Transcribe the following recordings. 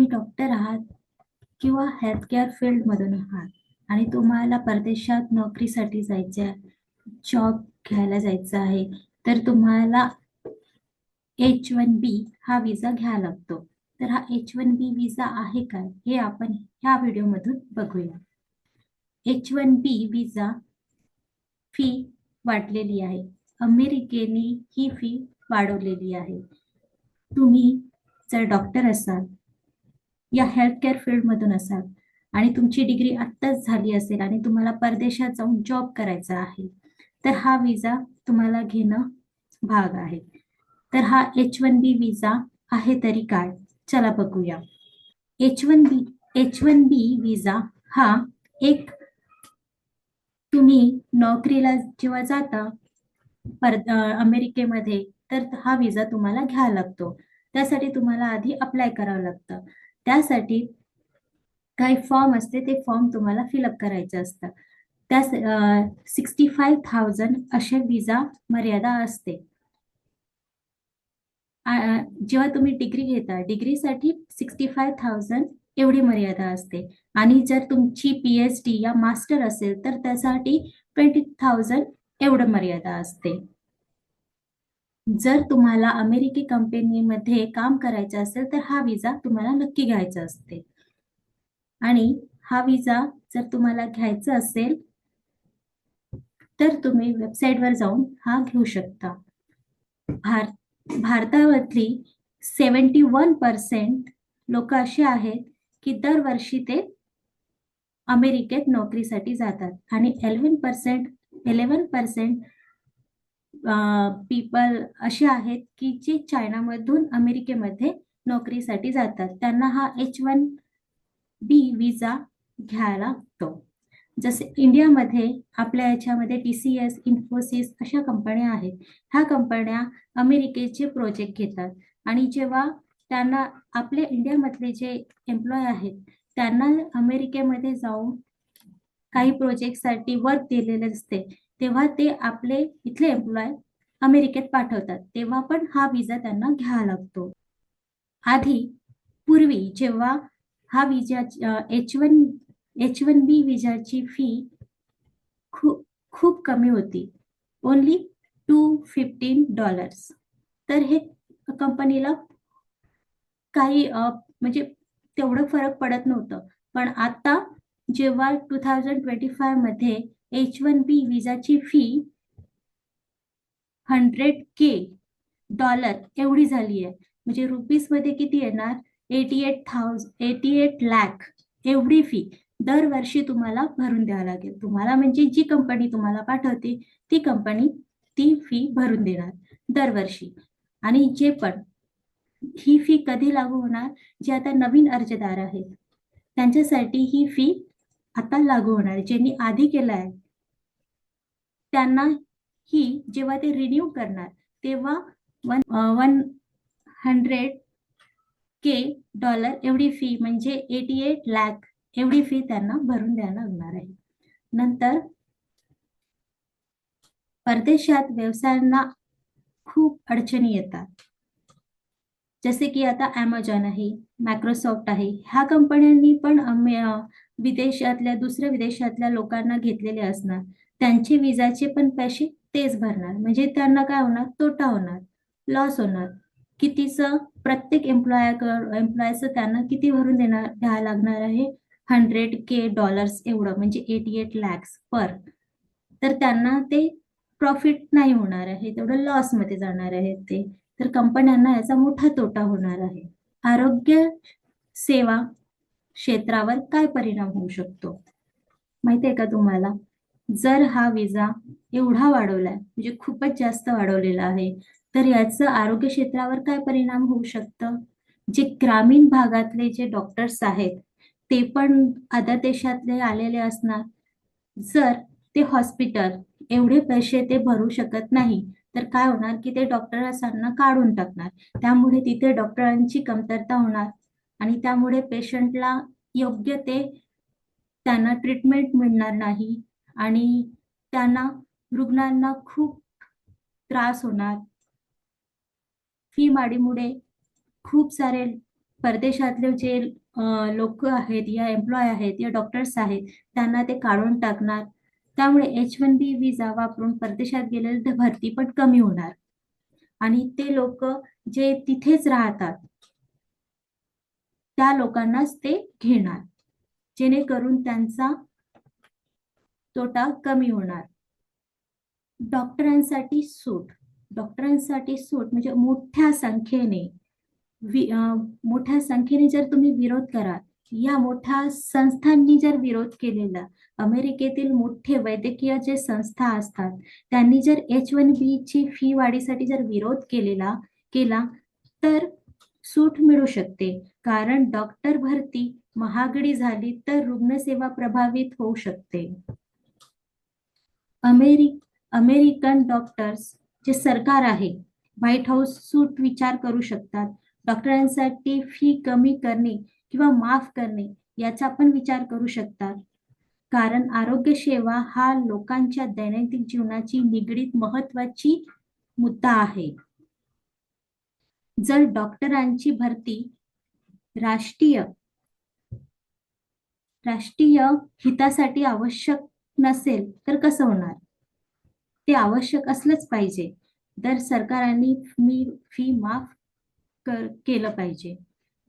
तुम्ही डॉक्टर आहात किंवा हेल्थकेअर फील्डमधून आहात आणि तुम्हाला परदेशात नोकरीसाठी जायचं आहे, जॉब घ्यायला जायचं आहे, तर तुम्हाला H1B हा विजा घ्यावा लागतो. तर हा H1B विजा आहे काय हे आपण ह्या व्हिडिओमधून बघूया. H1B विजा फी वाढलेली आहे. अमेरिकेने ही फी वाढवलेली आहे. तुम्ही जर डॉक्टर असाल या हेल्थकेअर फील्डमधून असाल आणि तुमची डिग्री आत्ताच झाली असेल आणि तुम्हाला परदेशात जाऊन जॉब करायचा आहे, तर हा विजा तुम्हाला घेणं भाग आहे. तर हा H1B विजा आहे तरी काय, चला बघूया. H1B विजा हा एक, तुम्ही नोकरीला जेव्हा जाता अमेरिकेमध्ये, तर हा विजा तुम्हाला घ्यावा लागतो. त्यासाठी तुम्हाला आधी अप्लाय करावं लागतं. त्यासाठी काही फॉर्म असते, ते फॉर्म तुम्हाला फिलअप करायचं असतं. त्या 65,000 अशा विजा मर्यादा असते. जेव्हा तुम्ही डिग्री घेता, डिग्रीसाठी 65,000 एवढी मर्यादा असते. आणि जर तुमची PhD या मास्टर असेल तर त्यासाठी 20,000 एवढं मर्यादा असते. जर तुम्हाला अमेरिकी कंपनीमध्ये काम करायचं असेल तर हा विजा तुम्हाला नक्की घ्यायचा असते. आणि हा विजा जर तुम्हाला घ्यायचा असेल तर तुम्ही वेबसाईटवर जाऊन हा घेऊ शकता. भारतामधली 71% लोक असे आहेत की दरवर्षी ते अमेरिकेत नोकरीसाठी जातात आणि 11% पीपल असे आहेत की जे चायनामधून अमेरिकेमध्ये नोकरीसाठी जातात. त्यांना हा H1B विजा घ्यायला लागतो. जसे इंडियामध्ये आपल्या याच्यामध्ये TCS, इन्फोसिस अशा कंपन्या आहेत. ह्या कंपन्या अमेरिकेचे प्रोजेक्ट घेतात आणि जेव्हा त्यांना आपल्या इंडियामधले जे एम्प्लॉय आहेत त्यांना अमेरिकेमध्ये जाऊन काही प्रोजेक्टसाठी वर्क दिलेले असते, तेव्हा ते आपले इथले एम्प्लॉय अमेरिकेत पाठवतात, तेव्हा पण हा विजा त्यांना घ्यावा लागतो. आधी पूर्वी जेव्हा हा विजा H1B विजाची फी खूप खूप कमी होती, ओनली $215. तर हे कंपनीला काही म्हणजे तेवढं फरक पडत नव्हतं. पण आता जेव्हा 2025 मध्ये H1B विजाची फी $100K एवढी झाली आहे, म्हणजे रुपीज मध्ये किती येणार, 88 लाख एवढी फी दरवर्षी तुम्हाला भरून द्यावं लागेल. तुम्हाला म्हणजे जी कंपनी तुम्हाला पाठवते ती कंपनी ती फी भरून देणार दरवर्षी. आणि जे पण ही फी कधी लागू होणार, जे आता नवीन अर्जदार आहेत त्यांच्यासाठी ही फी आता लागू होणार. ज्यांनी आधी केलं आहे त्यांना ही जेव्हा ते रिन्यू करणार तेव्हा $100K एवढी फी म्हणजे 88 लाख एवढी फी त्यांना भरून द्यायला लागणार आहे. नंतर परदेशात व्यवसायांना खूप अडचणी येतात. जसे की आता Amazon आहे, मायक्रोसॉफ्ट आहे, ह्या कंपन्यांनी पण विदेशातल्या दुसऱ्या विदेशातल्या लोकांना घेतलेले असणार. त्यांचे विजाचे पण पैसे तेच भरणार, म्हणजे त्यांना काय होणार, तोटा होणार, लॉस होणार. कितीचं प्रत्येक एम्प्लॉयचं त्यांना किती भरून द्यायला लागणार आहे, $100K एवढं म्हणजे 88 lakhs पर. तर त्यांना ते प्रॉफिट नाही होणार आहे, तेवढं लॉस मध्ये जाणार आहे ते. तर कंपन्यांना याचा मोठा तोटा होणार आहे. आरोग्य सेवा क्षेत्रावर काय परिणाम होऊ शकतो माहिती आहे का तुम्हाला? जर हा विजा एवढा वाढवलाय, म्हणजे खूपच जास्त वाढवलेला आहे, तर याचं आरोग्य क्षेत्रावर काय परिणाम होऊ शकतं? जे ग्रामीण भागातले जे डॉक्टर्स आहेत ते पण अदर देशातले आलेले असणार. जर ते हॉस्पिटल एवढे पैसे ते भरू शकत नाही तर काय होणार की ते डॉक्टरांना काढून टाकणार. त्यामुळे तिथे डॉक्टरांची कमतरता होणार आणि त्यामुळे पेशंटला योग्य ते त्यांना ट्रीटमेंट मिळणार नाही आणि त्यांना रुग्णांना खूप त्रास होणार. फी वाढीमुळे खूप सारे परदेशातले जे लोक आहेत या एम्प्लॉय आहेत या डॉक्टर्स आहेत त्यांना ते काढून टाकणार. त्यामुळे H1B विजा वापरून परदेशात गेलेले भरती पण कमी होणार आणि ते लोक जे तिथेच राहतात त्या लोकांनाच ते घेणार, जेणेकरून त्यांचा तोटा कमी होणार. डॉक्टरांसाठी सूट. डॉक्टरांसाठी सूट म्हणजे मोठ्या संख्येने जर तुम्ही विरोध कराल, या मोठ्या संस्थांनी जर विरोध केलेला, अमेरिकेतील मोठे वैद्यकीय जे संस्था असतात त्यांनी जर H1B ची फी वाढीसाठी जर विरोध केला तर सूट मिळू शकते. कारण डॉक्टर भरती महागडी झाली तर रुग्णसेवा प्रभावित होऊ शकते. अमेरिकन डॉक्टर्स जे सरकार आहे, व्हाईट हाऊस सूट विचार करू शकतात. डॉक्टरांसाठी फी कमी करणे किंवा माफ करणे याचा पण विचार करू शकतात. कारण आरोग्य सेवा हा लोकांच्या दैनंदिन जीवनाची निगडीत महत्वाची मुद्दा आहे. जर डॉक्टरांची भरती राष्ट्रीय हितासाठी आवश्यक नसेल तर कसं होणार? ते आवश्यक असलंच पाहिजे. तर सरकारांनी फी माफ केलं पाहिजे.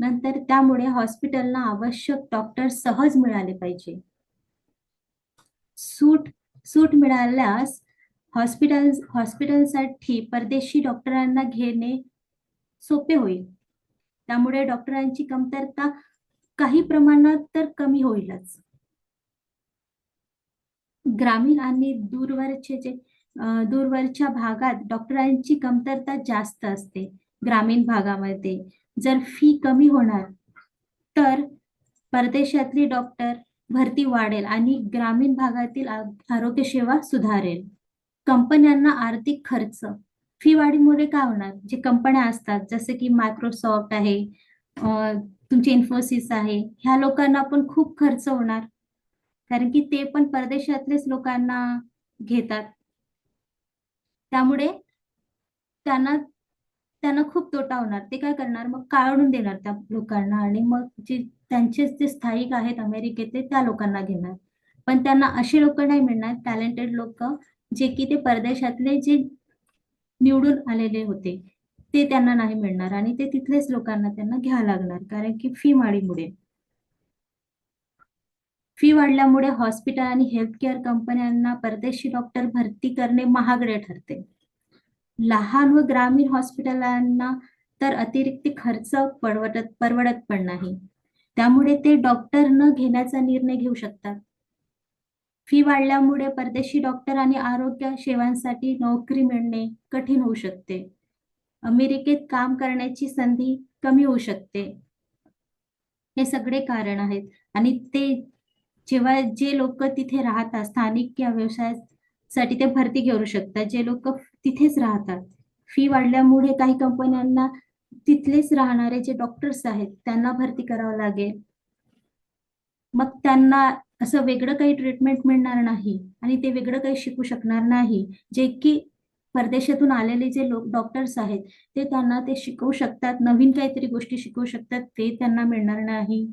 नंतर त्यामुळे हॉस्पिटलला आवश्यक डॉक्टर सहज मिळाले पाहिजे. सूट मिळाल्यास हॉस्पिटलसाठी परदेशी डॉक्टरांना घेणे सोपे होईल. त्यामुळे डॉक्टरांची कमतरता काही प्रमाणात तर कमी होईलच. ग्रामीण आणि दूरवरच्या भागात डॉक्टरांची कमतरता जास्त असते. ग्रामीण भागामध्ये जर फी कमी होणार तर परदेशातली डॉक्टर भरती वाढेल आणि ग्रामीण भागातील आरोग्य सेवा सुधारेल. कंपन्यांना आर्थिक खर्च. फी वाढीमुळे काय होणार? जे कंपन्या असतात जसे की मायक्रोसॉफ्ट आहे, तुमची इन्फोसिस आहे, ह्या लोकांना पण खूप खर्च होणार. कारण की ते पण परदेशातलेच लोकांना घेतात. त्यामुळे त्यांना त्यांना खूप तोटा होणार. ते काय करणार? मग काढून देणार त्या लोकांना आणि मग त्यांचे जे स्थायिक आहेत अमेरिकेतले त्या लोकांना घेणार. पण त्यांना असे लोक नाही मिळणार, टॅलेंटेड लोक जे की ते परदेशातले जे निवडून आलेले होते ते त्यांना नाही मिळणार आणि ते तिथलेच लोकांना त्यांना घ्यावं लागणार, कारण की फी वाढीमुळे. फी वाढल्यामुळे हॉस्पिटल आणि हेल्थकेअर कंपन्यांना परदेशी डॉक्टर भरती करणे महागडे ठरते. लहान व ग्रामीण हॉस्पिटलांना तर अतिरिक्त खर्च परवडत पण नाही. त्यामुळे ते डॉक्टर न घेण्याचा निर्णय घेऊ शकतात. फी वाढल्यामुळे परदेशी डॉक्टर आणि आरोग्य सेवांसाठी नोकरी मिळणे कठीण होऊ शकते. अमेरिकेत काम करण्याची संधी कमी होऊ शकते. हे सगळे कारण आहेत आणि ते जेव्हा जे लोक तिथे राहतात स्थानिक या व्यवसायासाठी ते भरती घेऊ शकतात, जे लोक तिथेच राहतात. फी वाढल्यामुळे काही कंपन्यांना तिथलेच राहणारे जे डॉक्टर्स आहेत त्यांना भरती करावं लागेल. मग त्यांना असं वेगळं काही ट्रीटमेंट मिळणार नाही आणि ते वेगळं काही शिकू शकणार नाही, जे की परदेशातून आलेले जे लोक डॉक्टर्स आहेत ते त्यांना ते शिकवू शकतात, नवीन काहीतरी गोष्टी शिकवू शकतात, ते त्यांना मिळणार नाही.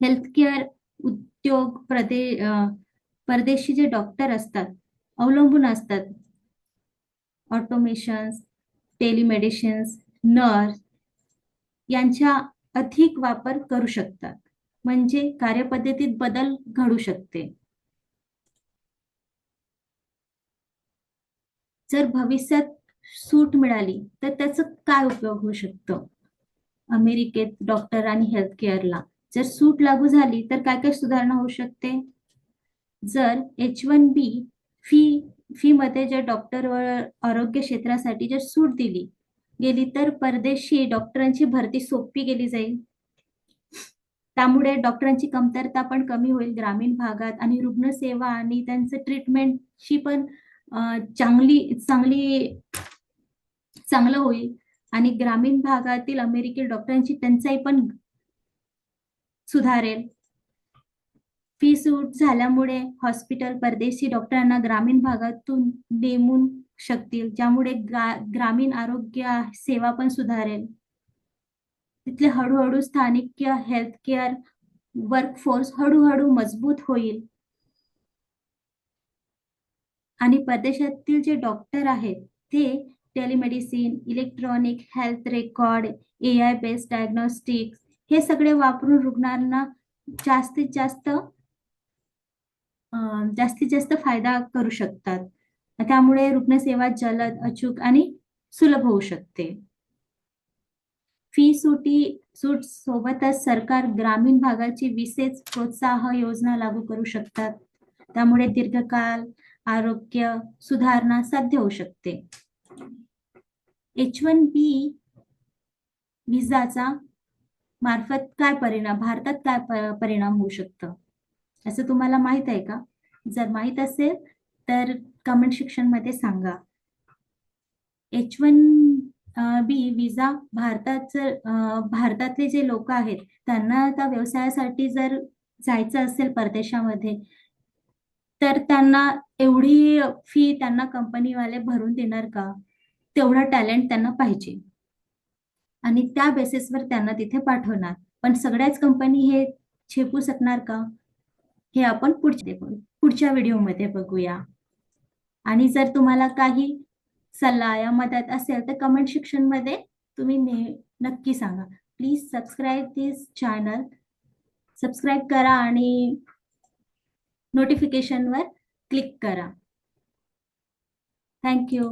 हेल्थकेअर उद्योग परदेशी जे डॉक्टर असतात अवलंबून असतात ऑटोमेशन्स, टेलिमेडिसिन्स, नर्स यांचा अधिक वापर करू शकतात, म्हणजे कार्यपद्धतीत बदल घडू शकते. जर भविष्यात सूट मिळाली तर त्याचा काय उपयोग होऊ शकतो? अमेरिकेत डॉक्टर आणि हेल्थकेअरला जर सूट लागू झाली तर काय काय सुधारणा होऊ शकते? जर H1B फी मध्ये जर डॉक्टर व आरोग्य क्षेत्रासाठी जर सूट दिली गेली तर परदेशी डॉक्टरांची भरती सोपी केली जाईल. त्यामुळे डॉक्टरांची कमतरता पण कमी होईल ग्रामीण भागात आणि रुग्णसेवा आणि त्यांचं ट्रीटमेंटची पण चांगलं होईल आणि ग्रामीण भागातील अमेरिकन डॉक्टरांची टंचाई पण सुधारेल. फी सूट झाल्यामुळे हॉस्पिटल परदेशी डॉक्टरांना ग्रामीण भागातून नेमू शकतील, ज्यामुळे ग्रामीण आरोग्य सेवा पण सुधारेल. तिथले हळूहळू स्थानिक हेल्थ केअर वर्कफोर्स हळूहळू मजबूत होईल आणि परदेशातील जे डॉक्टर आहेत ते telemedicine, electronic health record, AI based diagnostics हे सगळे वापरून रुग्णांना जास्तीत जास्त जास्तीत जास्त फायदा करू शकतात. त्यामुळे रुग्णसेवा जलद, अचूक आणि सुलभ होऊ शकते. फी सूट सोबतच सरकार ग्रामीण भागाची विशेष प्रोत्साहन योजना लागू करू शकतात. त्यामुळे दीर्घकाळ आरोग्य सुधारणा साध्य होऊ शकते. H1B विसाचा मार्फत काय परिणाम भारतात काय परिणाम होऊ शकतं असं तुम्हाला माहित आहे का? जर माहित असेल तर कमेंट सेक्शन मध्ये सांगा. H1B विजा भारतातले जे लोक आहेत त्यांना त्या व्यवसायासाठी जर जायचं असेल परदेशामध्ये तर त्यांना एवढी फी त्यांना कंपनीवाले भरून देणार का? तेवढा टॅलेंट त्यांना पाहिजे आणि त्या बेसिसवर त्यांना तिथे पाठवणार. पण सगळ्याच कंपनी हे झेपू शकणार का? हे आपण पुढच्या व्हिडिओमध्ये बघूया. आणि जर तुम्हाला काही सल्ला या मदत असेल तर कमेंट सेक्शन मध्ये तुम्ही नक्की सांगा. Please subscribe this channel. Subscribe करा आणि नोटिफिकेशनवर क्लिक करा. थँक्यू.